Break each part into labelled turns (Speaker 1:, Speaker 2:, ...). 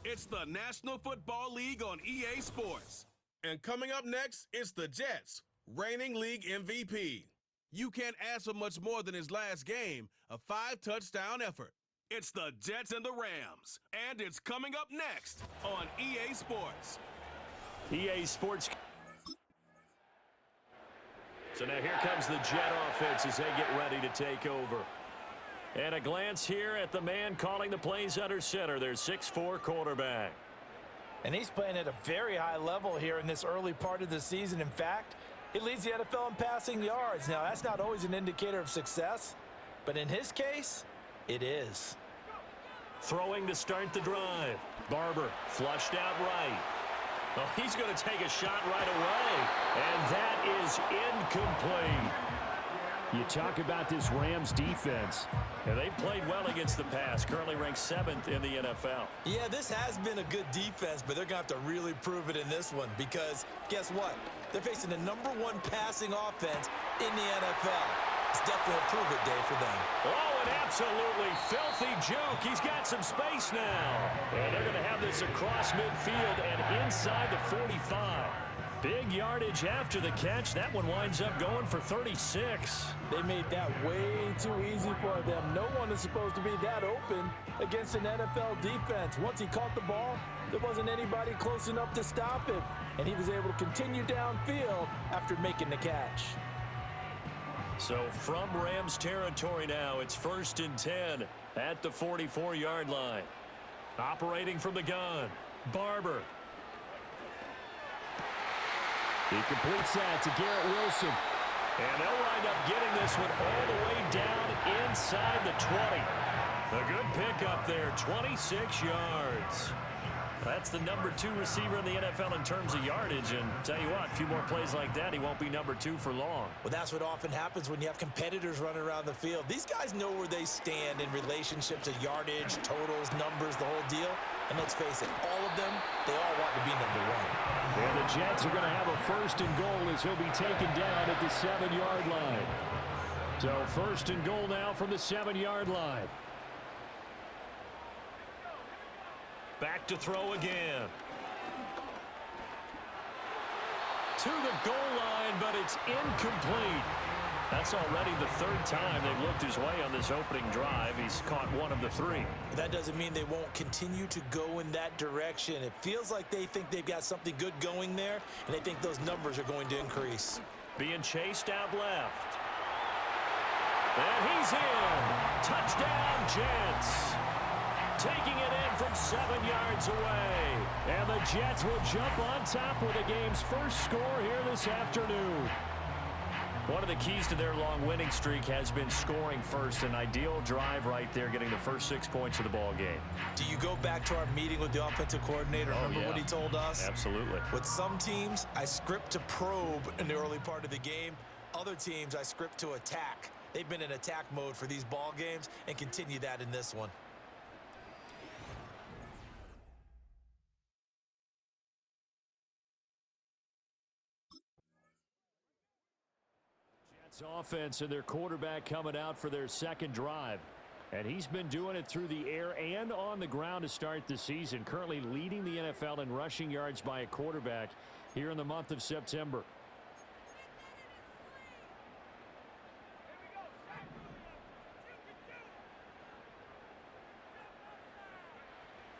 Speaker 1: It's the National Football League on EA Sports. And coming up next, it's the Jets, reigning league MVP. You can't ask for much more than his last game, a 5-touchdown effort. It's the Jets and the Rams, and it's coming up next on EA Sports.
Speaker 2: EA Sports. So now here comes the Jet offense as they get ready to take over. And a glance here at the man calling the plays under center, their 6'4" quarterback.
Speaker 3: And he's playing at a very high level here in this early part of the season. In fact, he leads the NFL in passing yards. Now, that's not always an indicator of success, but in his case, it is.
Speaker 2: Throwing to start the drive. Barber flushed out right. Oh, he's going to take a shot right away, and that is incomplete.
Speaker 4: You talk about this Rams defense.
Speaker 2: And they've played well against the pass, currently ranked 7th in the NFL.
Speaker 3: Yeah, this has been a good defense, but they're going to have to really prove it in this one because guess what? They're facing the #1 passing offense in the NFL. It's definitely a prove-it day for them.
Speaker 2: Oh, an absolutely filthy juke. He's got some space now. And they're going to have this across midfield and inside the 45. Big yardage after the catch. That one winds up going for 36.
Speaker 3: They made that way too easy for them. No one is supposed to be that open against an NFL defense. Once he caught the ball, there wasn't anybody close enough to stop him. And he was able to continue downfield after making the catch.
Speaker 2: So from Rams territory now, it's 1st and 10 at the 44-yard line. Operating from the gun, Barber.
Speaker 4: He completes that to Garrett Wilson.
Speaker 2: And they'll wind up getting this one all the way down inside the 20. A good pickup there, 26 yards. That's the #2 receiver in the NFL in terms of yardage. And tell you what, a few more plays like that, he won't be #2 for long.
Speaker 3: Well, that's what often happens when you have competitors running around the field. These guys know where they stand in relationship to yardage, totals, numbers, the whole deal. And let's face it, all of them, they all want to be #1.
Speaker 4: And the Jets are going to have a 1st and goal as he'll be taken down at the 7-yard line. So 1st and goal now from the 7-yard line.
Speaker 2: Back to throw again. To the goal line, but it's incomplete. That's already the 3rd time they've looked his way on this opening drive. He's caught 1 of the 3.
Speaker 3: That doesn't mean they won't continue to go in that direction. It feels like they think they've got something good going there, and they think those numbers are going to increase.
Speaker 2: Being chased out left. And he's in. Touchdown, Jets. Taking it in from 7 yards away.
Speaker 4: And the Jets will jump on top with the game's first score here this afternoon.
Speaker 2: One of the keys to their long winning streak has been scoring first. An ideal drive right there, getting the first 6 points of the ball game.
Speaker 3: Do you go back to our meeting with the offensive coordinator? Remember what he told us?
Speaker 2: Absolutely.
Speaker 3: With some teams, I script to probe in the early part of the game. Other teams, I script to attack. They've been in attack mode for these ball games and continue that in this one.
Speaker 4: Offense and their quarterback coming out for their 2nd drive. And he's been doing it through the air and on the ground to start the season. Currently leading the NFL in rushing yards by a quarterback here in the month of September.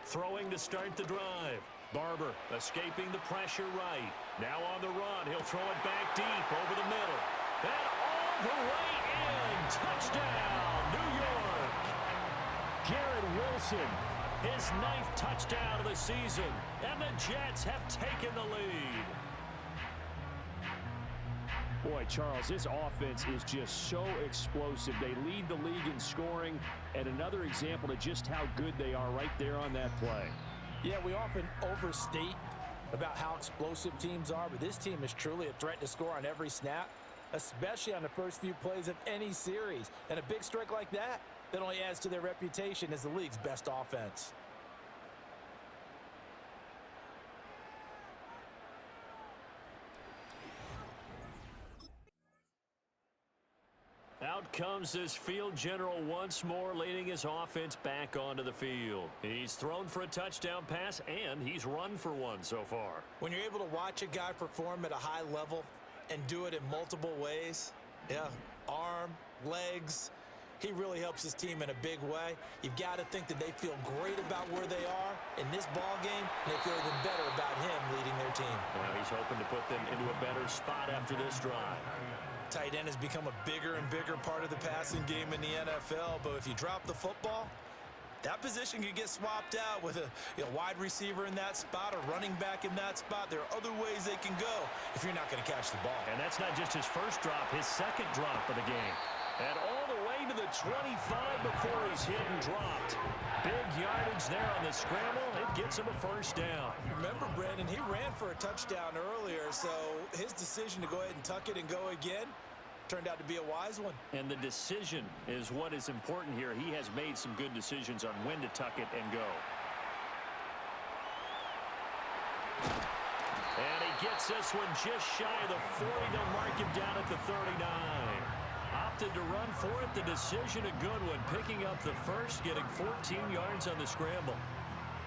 Speaker 2: Throwing to start the drive. Barber escaping the pressure right. Now on the run. He'll throw it back deep over the middle. And all the way in. Touchdown, New York.
Speaker 4: Garrett Wilson.
Speaker 2: His 9th touchdown of the season. And the Jets have taken the lead.
Speaker 4: Boy, Charles, this offense is just so explosive. They lead the league in scoring. And another example of just how good they are right there on that play.
Speaker 3: Yeah, we often overstate about how explosive teams are, but this team is truly a threat to score on every snap, especially on the first few plays of any series. And a big strike like that only adds to their reputation as the league's best offense.
Speaker 2: Out Out comes this field general once more, leading his offense back onto the field. He's thrown for a touchdown pass, and he's run for one so far.
Speaker 3: When you're able to watch a guy perform at a high level and do it in multiple ways, arm, legs, he really helps his team in a big way. You've got to think that they feel great about where they are in this ball game, and they feel even better about him leading their team.
Speaker 2: Now he's hoping to put them into a better spot after this drive.
Speaker 3: Tight end has become a bigger and bigger part of the passing game in the NFL, but if you drop the football, that position can get swapped out with a wide receiver in that spot or running back in that spot. There are other ways they can go if you're not going to catch the ball.
Speaker 2: And that's not just his first drop, his second drop of the game. And all the way to the 25 before he's hit and dropped. Big yardage there on the scramble. It gets him a first down.
Speaker 3: Remember, Brandon, he ran for a touchdown earlier, so his decision to go ahead and tuck it and go again turned out to be a wise one.
Speaker 2: And the decision is what is important here. He has made some good decisions on when to tuck it and go. And he gets this one just shy of the 40. They'll mark him down at the 39. Opted to run for it. The decision a good one. Picking up the first, getting 14 yards on the scramble.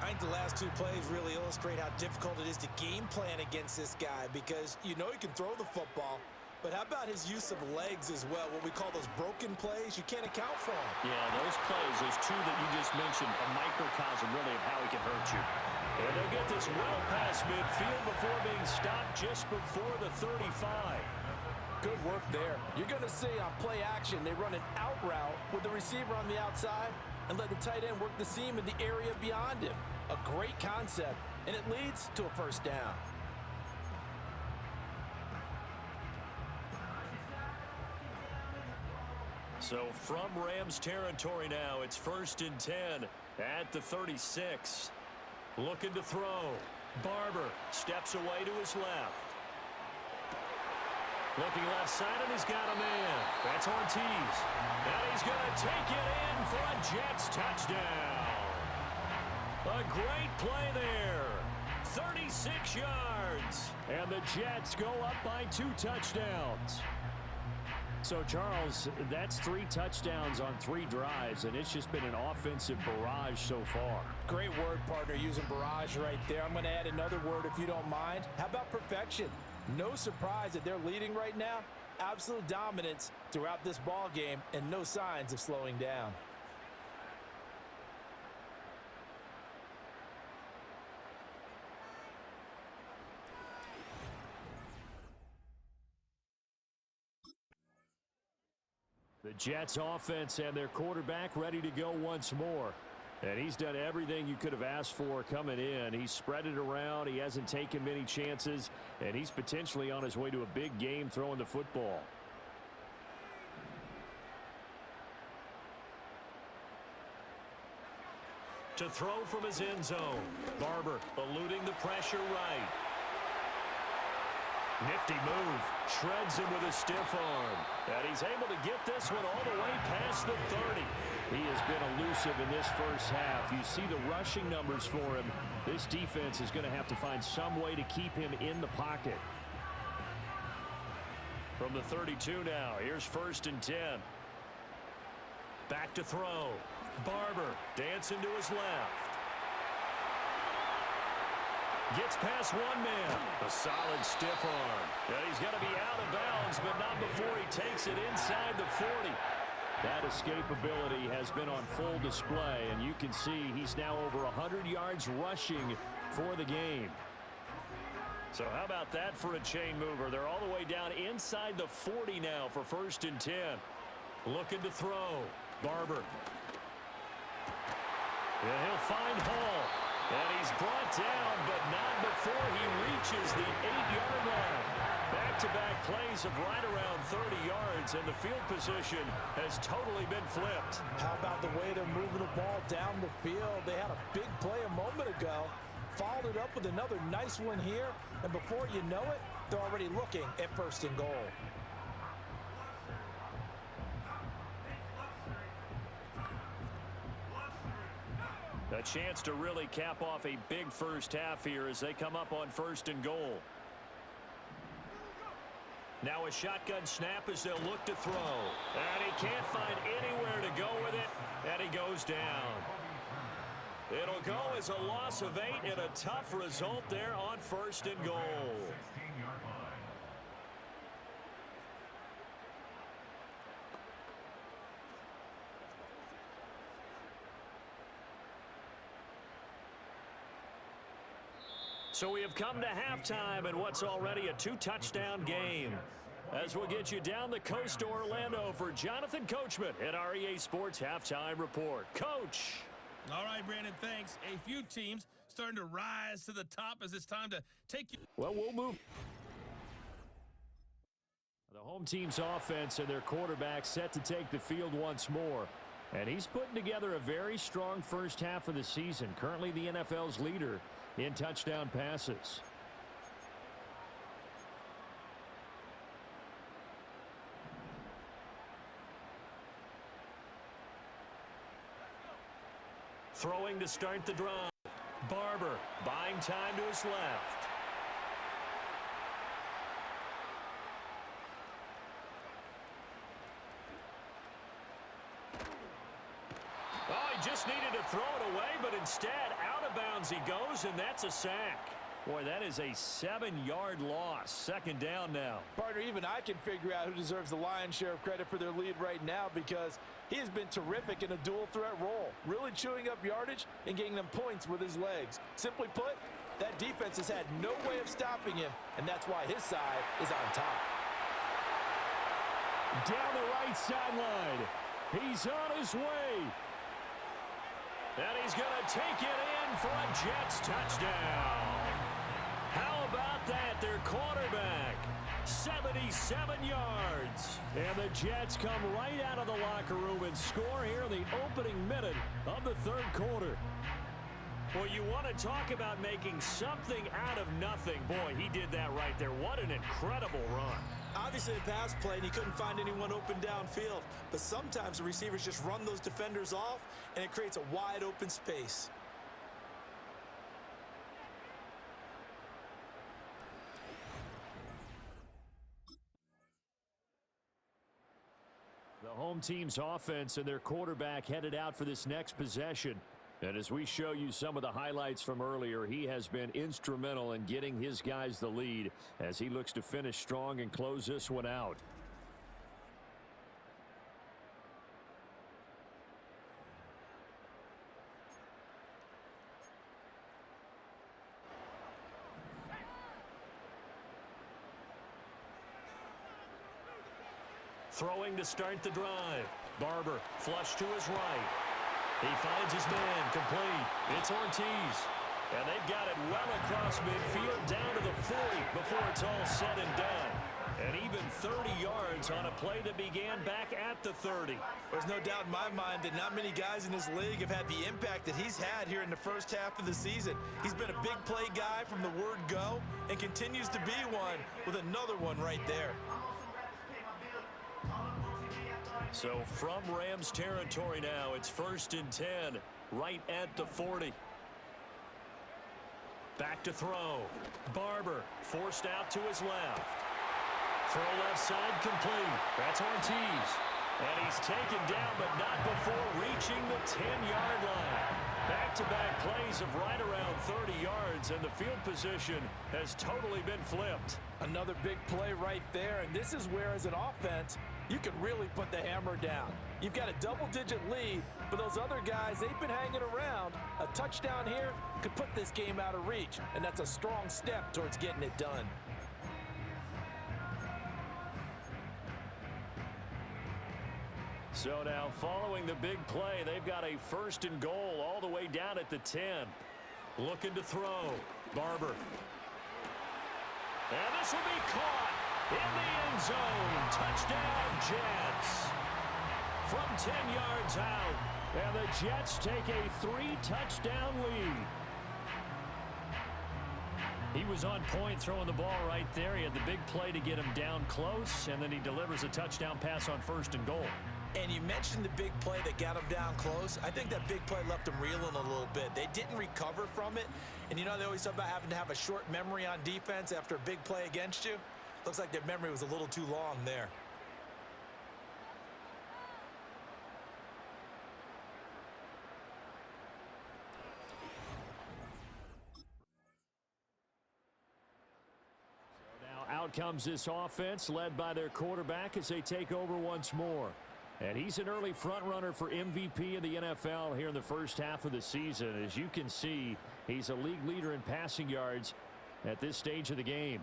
Speaker 3: I think the last two plays really illustrate how difficult it is to game plan against this guy because you know he can throw the football. But how about his use of legs as well? What we call those broken plays, you can't account for them.
Speaker 2: Yeah, those plays, those two that you just mentioned, a microcosm really of how he can hurt you. And they'll get this well past midfield before being stopped just before the 35.
Speaker 3: Good work there. You're going to see on play action, they run an out route with the receiver on the outside and let the tight end work the seam in the area beyond him. A great concept, and it leads to a first down.
Speaker 2: So from Rams territory now, it's 1st and 10 at the 36. Looking to throw. Barber steps away to his left. Looking left side, and he's got a man. That's Ortiz. And he's going to take it in for a Jets touchdown. A great play there. 36 yards.
Speaker 4: And the Jets go up by 2 touchdowns. So, Charles, that's 3 touchdowns on 3 drives, and it's just been an offensive barrage so far.
Speaker 3: Great word, partner, using barrage right there. I'm going to add another word if you don't mind. How about perfection? No surprise that they're leading right now. Absolute dominance throughout this ball game and no signs of slowing down.
Speaker 4: The Jets offense and their quarterback ready to go once more. And he's done everything you could have asked for coming in. He's spread it around. He hasn't taken many chances. And he's potentially on his way to a big game throwing the football.
Speaker 2: To throw from his end zone. Barber eluding the pressure right. Nifty move. Shreds him with a stiff arm. And he's able to get this one all the way past the 30.
Speaker 4: He has been elusive in this first half. You see the rushing numbers for him. This defense is going to have to find some way to keep him in the pocket.
Speaker 2: From the 32 now, here's 1st and 10. Back to throw. Barber dancing to his left. Gets past one man. A solid stiff arm. And he's going to be out of bounds, but not before he takes it inside the 40.
Speaker 4: That escapability has been on full display, and you can see he's now over 100 yards rushing for the game.
Speaker 2: So how about that for a chain mover? They're all the way down inside the 40 now for 1st and 10. Looking to throw. Barber. And he'll find Hall. And he's brought down, but not before he reaches the 8-yard line. Back-to-back plays of right around 30 yards, and the field position has totally been flipped.
Speaker 3: How about the way they're moving the ball down the field? They had a big play a moment ago, followed it up with another nice one here, and before you know it, they're already looking at 1st and goal.
Speaker 2: A chance to really cap off a big first half here as they come up on 1st and goal. Now a shotgun snap as they'll look to throw. And he can't find anywhere to go with it, and he goes down. It'll go as a loss of 8 and a tough result there on 1st and goal. So we have come to halftime in what's already a 2-touchdown game. As we'll get you down the coast to Orlando for Jonathan Coachman at our EA Sports Halftime Report. Coach.
Speaker 5: All right, Brandon, thanks. A few teams starting to rise to the top as it's time to take you.
Speaker 4: Well, we'll move. The home team's offense and their quarterback set to take the field once more. And he's putting together a very strong first half of the season. Currently the NFL's leader in touchdown passes.
Speaker 2: Throwing to start the drive. Barber buying time to his left. Oh, he just needed to throw it away, but instead out of bounds he goes, and that's a sack. Boy, that is a 7-yard loss. 2nd down now.
Speaker 3: Partner, even I can figure out who deserves the lion's share of credit for their lead right now because he has been terrific in a dual threat role, really chewing up yardage and getting them points with his legs. Simply put, that defense has had no way of stopping him, and that's why his side is on top.
Speaker 4: Down the right sideline. He's on his way.
Speaker 2: And he's going to take it in for a Jets touchdown. How about that? Their quarterback, 77 yards.
Speaker 4: And the Jets come right out of the locker room and score here in the opening minute of the 3rd quarter.
Speaker 2: Well, you want to talk about making something out of nothing. Boy, he did that right there. What an incredible run.
Speaker 6: Obviously a pass play and he couldn't find anyone open downfield. But sometimes the receivers just run those defenders off and it creates a wide open space.
Speaker 4: The home team's offense and their quarterback headed out for this next possession. And as we show you some of the highlights from earlier, he has been instrumental in getting his guys the lead as he looks to finish strong and close this one out.
Speaker 2: Throwing to start the drive. Barber flush to his right. He finds his man complete. It's Ortiz. And they've got it well across midfield down to the 40 before it's all said and done. And even 30 yards on a play that began back at the 30.
Speaker 6: There's no doubt in my mind that not many guys in this league have had the impact that he's had here in the first half of the season. He's been a big play guy from the word go and continues to be one with another one right there.
Speaker 2: So from Rams territory now, it's 1st and 10, right at the 40. Back to throw. Barber forced out to his left. Throw left side complete. That's Ortiz. And he's taken down, but not before reaching the 10-yard line. Back-to-back plays of right around 30 yards, and the field position has totally been flipped.
Speaker 3: Another big play right there, and this is where, as an offense, you can really put the hammer down. You've got a double-digit lead, but those other guys, they've been hanging around. A touchdown here could put this game out of reach, and that's a strong step towards getting it done.
Speaker 4: So now, following the big play, they've got a 1st and goal all the way down at the 10.
Speaker 2: Looking to throw. Barber. And this will be caught in the end zone. Touchdown, Jets. From 10 yards out.
Speaker 4: And the Jets take a 3-touchdown lead. He was on point throwing the ball right there. He had the big play to get him down close, and then he delivers a touchdown pass on 1st and goal.
Speaker 6: And you mentioned the big play that got him down close. I think that big play left him reeling a little bit. They didn't recover from it. And you know they always talk about having to have a short memory on defense after a big play against you. Looks like their memory was a little too long there.
Speaker 4: Out comes this offense, led by their quarterback as they take over once more. And he's an early front runner for MVP in the NFL here in the first half of the season. As you can see, he's a league leader in passing yards at this stage of the game.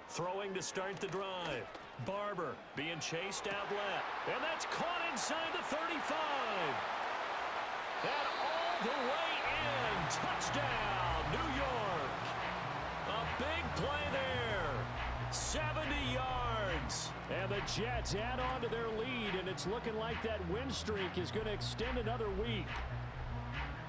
Speaker 2: Throwing to start the drive. Barber being chased out left. And that's caught inside the 35. And all the way in. Touchdown, New York. A big play there. 70 yards.
Speaker 4: And the Jets add on to their lead, and it's looking like that win streak is going to extend another week.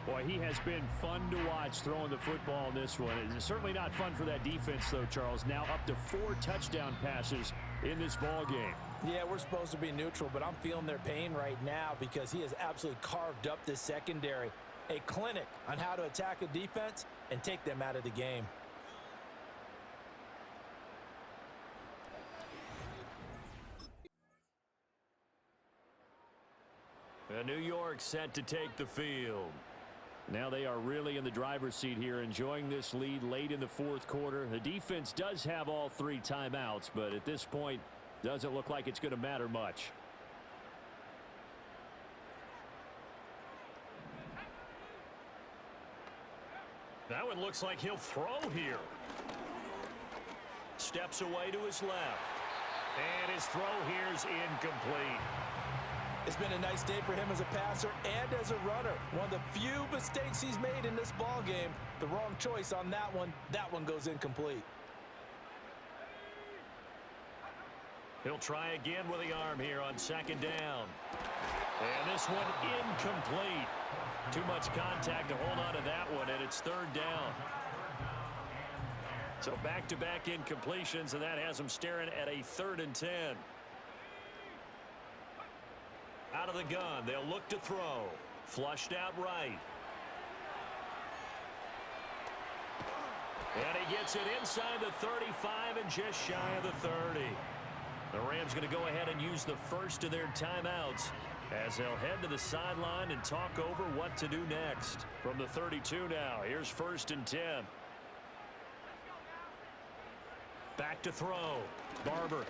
Speaker 4: Boy, he has been fun to watch throwing the football in this one. It's certainly not fun for that defense, though, Charles. Now up to 4 touchdown passes in this ball game.
Speaker 3: Yeah, we're supposed to be neutral, but I'm feeling their pain right now because he has absolutely carved up this secondary. A clinic on how to attack a defense and take them out of the game.
Speaker 2: New York set to take the field.
Speaker 4: Now they are really in the driver's seat here, enjoying this lead late in the fourth quarter. The defense does have all 3 timeouts, but at this point, doesn't look like it's going to matter much.
Speaker 2: That one looks like he'll throw here. Steps away to his left. And his throw here's incomplete.
Speaker 6: It's been a nice day for him as a passer and as a runner. One of the few mistakes he's made in this ball game. The wrong choice on that one. That one goes incomplete.
Speaker 2: He'll try again with the arm here on second down. And this one incomplete. Too much contact to hold on to that one, and it's third down. So back-to-back incompletions, and that has him staring at a 3rd and 10. Out of the gun, they'll look to throw. Flushed out right. And he gets it inside the 35 and just shy of the 30. The Rams going to go ahead and use the first of their timeouts as they'll head to the sideline and talk over what to do next. From the 32 now, here's 1st and 10. Back to throw. Barber.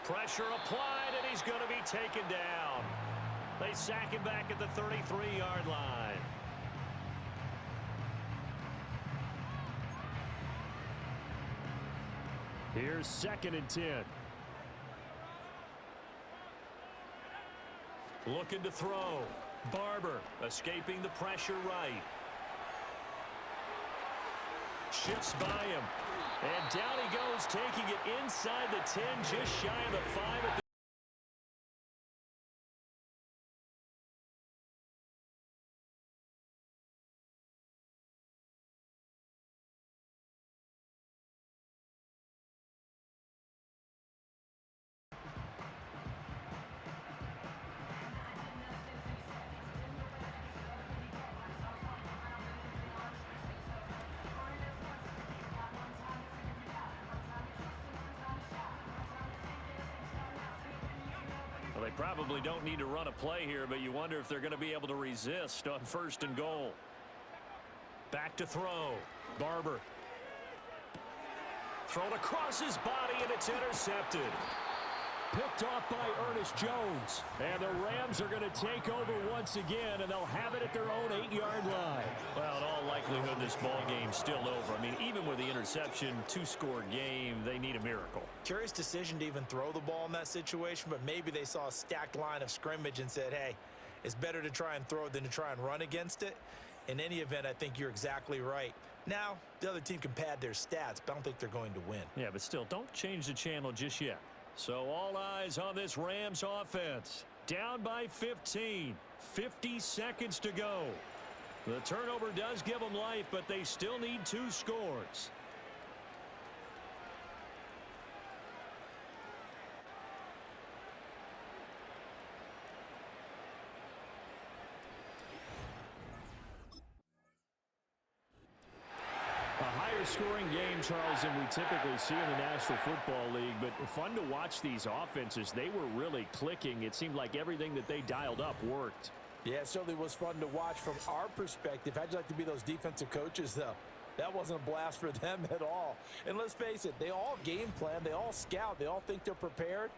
Speaker 2: Pressure applied, and he's going to be taken down. They sack him back at the 33-yard line.
Speaker 4: Here's 2nd and 10.
Speaker 2: Looking to throw. Barber escaping the pressure right. Shifts by him. And down he goes, taking it inside the 10, just shy of the 5 at the Well, they probably don't need to run a play here, but you wonder if they're going to be able to resist on 1st and goal. Back to throw. Barber. Thrown across his body, and it's intercepted.
Speaker 4: Picked off by Ernest Jones. And the Rams are going to take over once again, and they'll have it at their own 8-yard line.
Speaker 2: Well, in all likelihood, this ball game's still over. I mean, even with the interception, 2-score game, they need a miracle.
Speaker 6: Curious decision to even throw the ball in that situation, but maybe they saw a stacked line of scrimmage and said, hey, it's better to try and throw than to try and run against it. In any event, I think you're exactly right. Now, the other team can pad their stats, but I don't think they're going to win.
Speaker 2: Yeah, but still, don't change the channel just yet. So all eyes on this Rams offense. Down by 15. 50 seconds to go. The turnover does give them life, but they still need 2 scores.
Speaker 4: high-scoring game, Charles, than we typically see in the National Football League, but fun to watch these offenses. They were really clicking. It seemed like everything that they dialed up worked.
Speaker 3: Yeah, it certainly was fun to watch from our perspective. How'd you like to be those defensive coaches, though? That wasn't a blast for them at all. And let's face it, they all game plan, they all scout, they all think they're prepared.